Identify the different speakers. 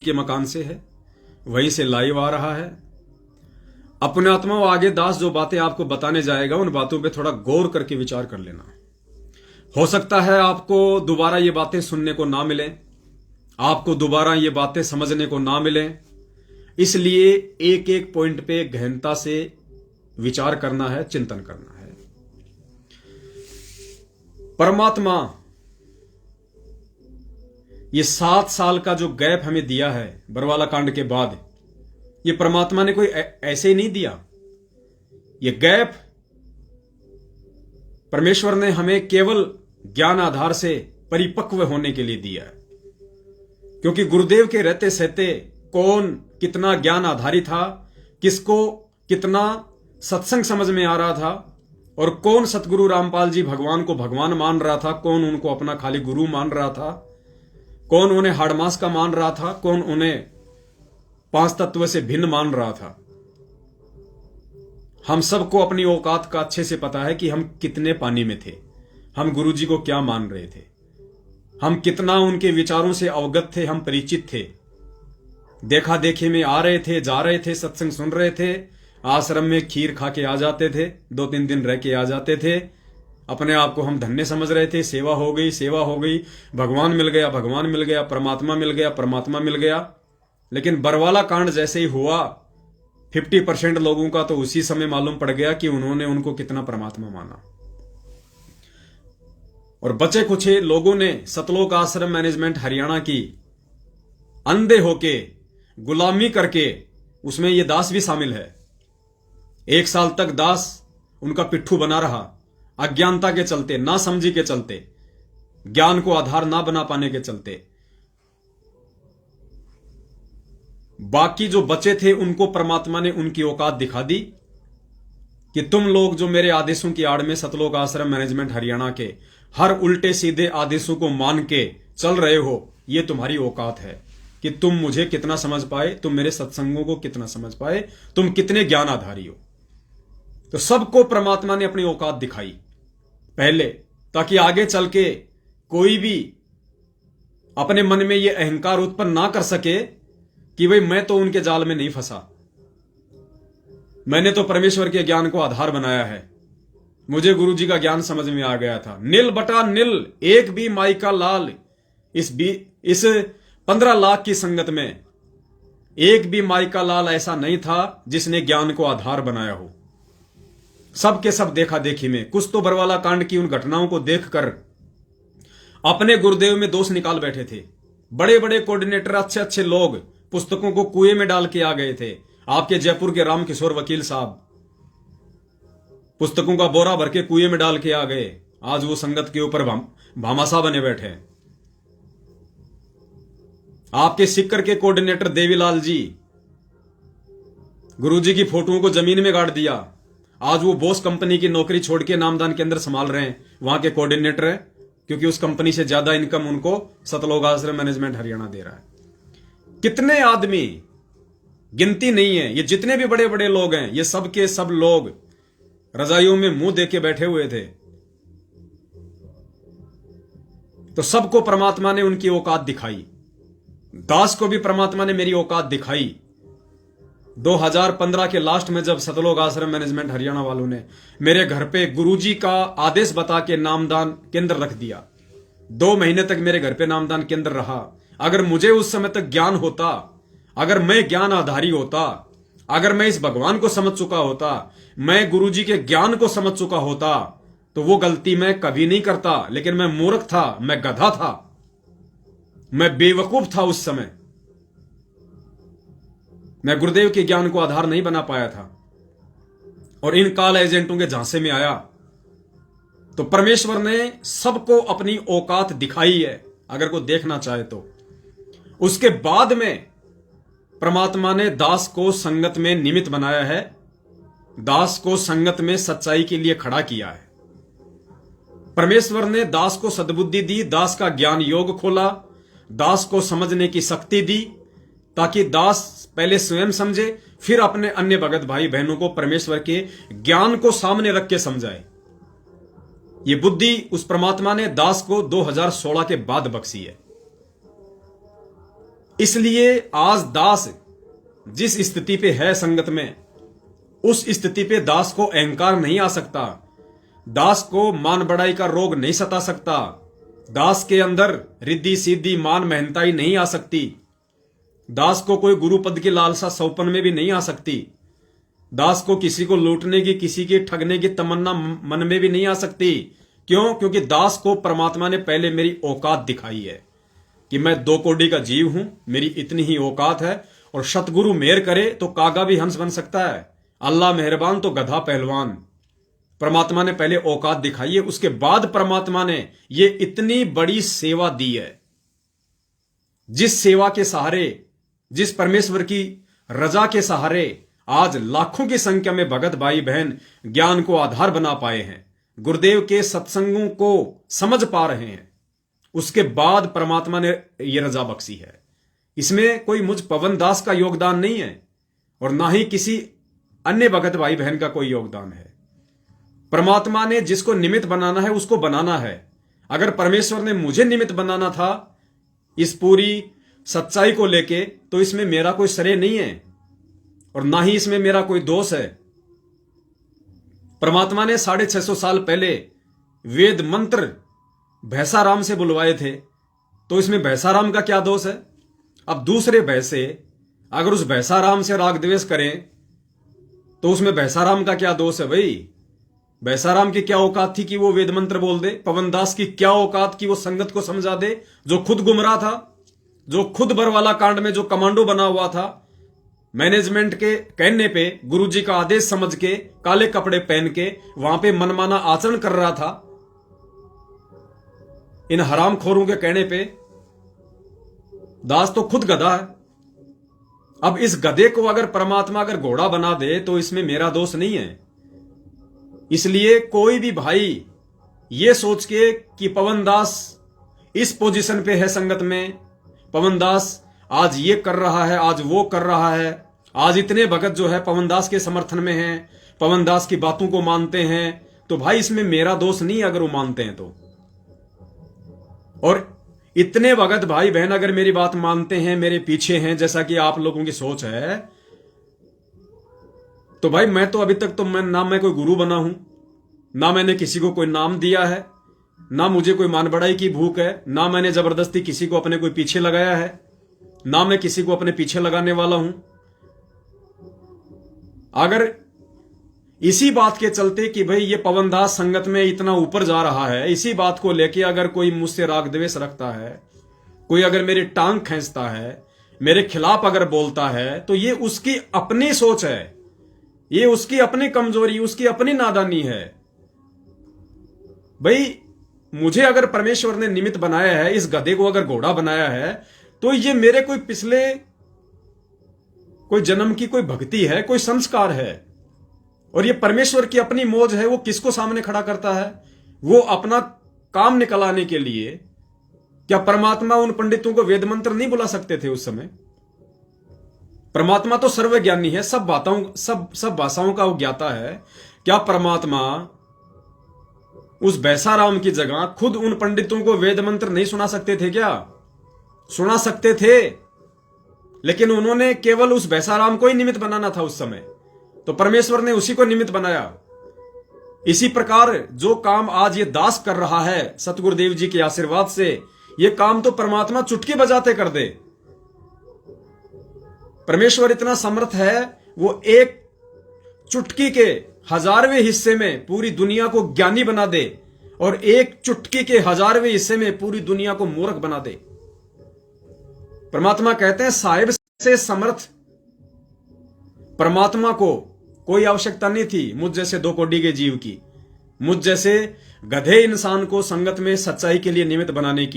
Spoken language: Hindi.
Speaker 1: के मकान से है, वहीं से लाइव आ रहा है। अपने आत्मा व आगे दास जो बातें आपको बताने जाएगा, उन बातों पे थोड़ा गौर करके विचार कर लेना। हो सकता है आपको दोबारा ये बातें सुनने को ना मिले, आपको दोबारा ये बातें समझने को ना मिले, इसलिए एक एक पॉइंट पे गहनता से विचार करना है, चिंतन करना है। परमात्मा ये 7 साल का जो गैप हमें दिया है बरवाला कांड के बाद, ये परमात्मा ने कोई ऐसे ही नहीं दिया। ये गैप परमेश्वर ने हमें केवल ज्ञान आधार से परिपक्व होने के लिए दिया है। क्योंकि गुरुदेव के रहते सहते कौन कितना ज्ञान आधारी था, किसको कितना सत्संग समझ में आ रहा था, और कौन सतगुरु रामपाल जी भगवान को भगवान मान रहा था, कौन उनको अपना खाली गुरु मान रहा था, कौन उन्हें हाड़मास का मान रहा था, कौन उन्हें 5 तत्व से भिन्न मान रहा था। हम सबको अपनी औकात का अच्छे से पता है कि हम कितने पानी में थे, हम गुरुजी को क्या मान रहे थे, हम कितना उनके विचारों से अवगत थे, हम परिचित थे। देखा देखे में आ रहे थे, जा रहे थे, सत्संग सुन रहे थे, आश्रम में खीर खा के आ जाते थे, 2-3 दिन रह के आ जाते थे, अपने आप को हम धन्य समझ रहे थे, सेवा हो गई, सेवा हो गई, भगवान मिल गया, भगवान मिल गया, परमात्मा मिल गया, परमात्मा मिल गया। लेकिन बरवाला कांड जैसे ही हुआ, 50% लोगों का तो उसी समय मालूम पड़ गया कि उन्होंने उनको कितना परमात्मा माना। और बचे कुछ लोगों ने सतलोक आश्रम मैनेजमेंट हरियाणा की अंधे होके गुलामी करके, उसमें ये दास भी शामिल है, 1 साल तक दास उनका पिट्ठू बना रहा, अज्ञानता के चलते, ना समझी के चलते, ज्ञान को आधार ना बना पाने के चलते। बाकी जो बचे थे उनको परमात्मा ने उनकी औकात दिखा दी कि तुम लोग जो मेरे आदेशों की आड़ में सतलोक आश्रम मैनेजमेंट हरियाणा के हर उल्टे सीधे आदेशों को मान के चल रहे हो, ये तुम्हारी औकात है कि तुम मुझे कितना समझ पाए, तुम मेरे सत्संगों को कितना समझ पाए, तुम कितने ज्ञान आधारी हो। तो सबको परमात्मा ने अपनी औकात दिखाई पहले, ताकि आगे चल के कोई भी अपने मन में यह अहंकार उत्पन्न ना कर सके कि भाई मैं तो उनके जाल में नहीं फंसा, मैंने तो परमेश्वर के ज्ञान को आधार बनाया है, मुझे गुरु जी का ज्ञान समझ में आ गया था। नील बटा नील, एक भी माई का लाल, इस 15 लाख की संगत में एक भी माई का लाल ऐसा नहीं था जिसने ज्ञान को आधार बनाया हो। सब के सब देखा देखी में, कुछ तो बरवाला कांड की उन घटनाओं को देखकर अपने गुरुदेव में दोष निकाल बैठे थे। बड़े बड़े कोऑर्डिनेटर, अच्छे अच्छे लोग पुस्तकों को कुएं में डाल के आ गए थे। आपके जयपुर के राम किशोर वकील साहब पुस्तकों का बोरा भर के कुएं में डाल के आ गए, आज वो संगत के ऊपर भामाशाह बने बैठे हैं। आपके सिक्कर के कोऑर्डिनेटर देवीलाल जी, गुरुजी की फोटोओं को जमीन में गाड़ दिया, आज वो बोस कंपनी की नौकरी छोड़ के नामदान केंद्र संभाल रहे हैं, वहां के कोऑर्डिनेटर है, क्योंकि उस कंपनी से ज्यादा इनकम उनको सतलोक आश्रम मैनेजमेंट हरियाणा दे रहा है। कितने आदमी, गिनती नहीं है। ये जितने भी बड़े बड़े लोग हैं, ये सब के सब लोग रजाइयों में मुंह देके बैठे हुए थे। तो सबको परमात्मा ने उनकी औकात दिखाई। दास को भी परमात्मा ने मेरी औकात दिखाई। 2015 के लास्ट में जब सतलोक आश्रम मैनेजमेंट हरियाणा वालों ने मेरे घर पे गुरुजी का आदेश बता के नामदान केंद्र रख दिया, 2 महीने तक मेरे घर पे नामदान केंद्र रहा। अगर मुझे उस समय तक ज्ञान होता, अगर मैं ज्ञान आधारी होता, अगर मैं इस भगवान को समझ चुका होता, मैं गुरुजी के ज्ञान को समझ चुका होता, तो वो गलती मैं कभी नहीं करता। लेकिन मैं मूर्ख था, मैं गधा था, मैं बेवकूफ था। उस समय मैं गुरुदेव के ज्ञान को आधार नहीं बना पाया था और इन काल एजेंटों के झांसे में आया। तो परमेश्वर ने सबको अपनी औकात दिखाई है, अगर कोई देखना चाहे तो। उसके बाद में परमात्मा ने दास को संगत में निमित्त बनाया है, दास को संगत में सच्चाई के लिए खड़ा किया है। परमेश्वर ने दास को सद्बुद्धि दी, दास का ज्ञान योग खोला, दास को समझने की शक्ति दी, ताकि दास पहले स्वयं समझे, फिर अपने अन्य भगत भाई बहनों को परमेश्वर के ज्ञान को सामने रख के समझाए। ये बुद्धि उस परमात्मा ने दास को 2016 के बाद बख्शी है। इसलिए आज दास जिस स्थिति पे है संगत में, उस स्थिति पे दास को अहंकार नहीं आ सकता, दास को मान बड़ाई का रोग नहीं सता सकता, दास के अंदर रिद्धि सीधी मान महंताई नहीं आ सकती, दास को कोई गुरु पद की लालसा सौपन में भी नहीं आ सकती, दास को किसी को लूटने की, किसी की ठगने की तमन्ना मन में भी नहीं आ सकती। क्यों? क्योंकि दास को परमात्मा ने पहले मेरी औकात दिखाई है कि मैं 2 कौड़ी का जीव हूं, मेरी इतनी ही औकात है। और सतगुरु मेहर करे तो कागा भी हंस बन सकता है, अल्लाह मेहरबान तो गधा पहलवान। परमात्मा ने पहले औकात दिखाई है, उसके बाद परमात्मा ने ये इतनी बड़ी सेवा दी है। जिस सेवा के सहारे, जिस परमेश्वर की रजा के सहारे आज लाखों की संख्या में भगत भाई बहन ज्ञान को आधार बना पाए हैं, गुरुदेव के सत्संगों को समझ पा रहे हैं, उसके बाद परमात्मा ने यह रजा बख्शी है। इसमें कोई मुझ पवन दास का योगदान नहीं है और ना ही किसी अन्य भगत भाई बहन का कोई योगदान है। परमात्मा ने जिसको निमित्त बनाना है उसको बनाना है। अगर परमेश्वर ने मुझे निमित्त बनाना था इस पूरी सच्चाई को लेके, तो इसमें मेरा कोई श्रेय नहीं है और ना ही इसमें मेरा कोई दोष है। परमात्मा ने 650 साल पहले वेद मंत्र भैंसाराम से बुलवाए थे, तो इसमें भैंसाराम का क्या दोष है? अब दूसरे भैंसे अगर उस भैंसाराम से राग द्वेष करें तो उसमें भैंसाराम का क्या दोष है भाई? भैंसाराम की क्या औकात थी कि वो वेद मंत्र बोल दे? पवनदास की क्या औकात कि वो संगत को समझा दे, जो खुद गुमराह था, जो खुद बरवाला कांड में जो कमांडो बना हुआ था, मैनेजमेंट के कहने पे गुरुजी का आदेश समझ के काले कपड़े पहन के वहां पे मनमाना आचरण कर रहा था। इन हरामखोरों के कहने पे दास तो खुद गधा है। अब इस गधे को अगर परमात्मा अगर घोड़ा बना दे तो इसमें मेरा दोष नहीं है। इसलिए कोई भी भाई ये सोच के कि पवन दास इस पोजीशन पे है संगत में, पवन दास आज ये कर रहा है, आज वो कर रहा है, आज इतने भगत जो है पवन दास के समर्थन में हैं, पवन दास की बातों को मानते हैं, तो भाई इसमें मेरा दोष नहीं अगर वो मानते हैं तो। और इतने भगत भाई बहन अगर मेरी बात मानते हैं, मेरे पीछे हैं, जैसा कि आप लोगों की सोच है, तो भाई मैं तो अभी तक तो मैं कोई गुरु बना हूं, ना मैंने किसी को कोई नाम दिया है, ना मुझे कोई मान बढ़ाई की भूख है, ना मैंने जबरदस्ती किसी को अपने कोई पीछे लगाया है, ना मैं किसी को अपने पीछे लगाने वाला हूं। अगर इसी बात के चलते कि भाई ये पवनदास संगत में इतना ऊपर जा रहा है, इसी बात को लेके अगर कोई मुझसे राग द्वेष रखता है, कोई अगर मेरी टांग खींचता है, मेरे खिलाफ अगर बोलता है, तो ये उसकी अपनी सोच है, ये उसकी अपनी कमजोरी, उसकी अपनी नादानी है। भाई मुझे अगर परमेश्वर ने निमित्त बनाया है, इस गधे को अगर घोड़ा बनाया है, तो ये मेरे कोई पिछले कोई जन्म की कोई भक्ति है, कोई संस्कार है। और ये परमेश्वर की अपनी मौज है। वो किसको सामने खड़ा करता है? वो अपना काम निकल आने के लिए। क्या परमात्मा उन पंडितों को वेद मंत्र नहीं बुला सकते थे उस समय? परमात्मा तो सर्वज्ञानी है, सब भाषाओं का वो ज्ञाता है। क्या परमात्मा उस भैंसाराम की जगह खुद उन पंडितों को वेद मंत्र नहीं सुना सकते थे? क्या सुना सकते थे, लेकिन उन्होंने केवल उस भैंसाराम को ही निमित्त बनाना था उस समय, तो परमेश्वर ने उसी को निमित्त बनाया। इसी प्रकार जो काम आज ये दास कर रहा है सतगुरुदेव जी के आशीर्वाद से, ये काम तो परमात्मा चुटकी बजाते कर दे। परमेश्वर इतना समर्थ है, वो एक चुटकी के 1000वें हिस्से में पूरी दुनिया को ज्ञानी बना दे और एक चुटकी के 1000वें हिस्से में पूरी दुनिया को मूर्ख बना दे। परमात्मा कहते हैं साहिब से समर्थ परमात्मा को कोई आवश्यकता नहीं थी मुझ जैसे 2 कौड़ी के जीव की, मुझ जैसे गधे इंसान को संगत में सच्चाई के लिए निमित्त बनाने की।